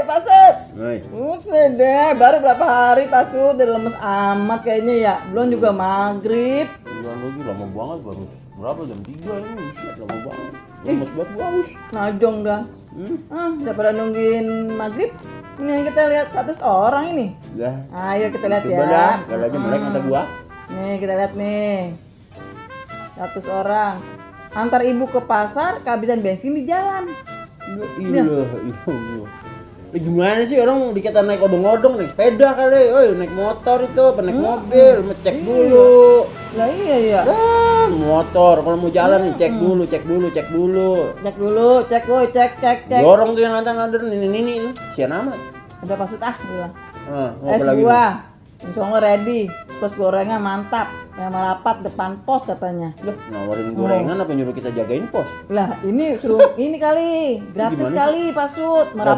Pak Sud. Hai. Buset deh, baru berapa hari Pak Sud, udah lemes amat kayaknya ya. Belum juga maghrib. Udah lagi lama banget, baru berapa jam 3 ini, buset lama banget. Lemes banget gua haus. Najong dah. Daripada nungguin maghrib, ini kita lihat 100 orang ini. Dah. Ayo kita lihat Coba ya. dah, kalau aja melek mata gua. Nih kita lihat nih. 100 orang. Antar ibu ke pasar, kehabisan bensin di jalan. Ya ilah. Gimana sih orang mau dikata naik odong-odong, naik sepeda kali, naik motor itu, apa naik mobil, cek dulu. Lah iya. Motor kalau mau jalan nih cek dulu. Cek woi, cek. Dorong tuh yang ngantar ini itu, sian amat. Udah Pak Sud bilang. Mau Es apa lagi? buah, insya ready. Terus gorengnya mantap, yang merapat depan pos katanya. Loh, nawarin gorengan apa nyuruh kita jagain pos? Lah ini suruh ini kali, gratis Gimana? kali Pak Sud, merapat.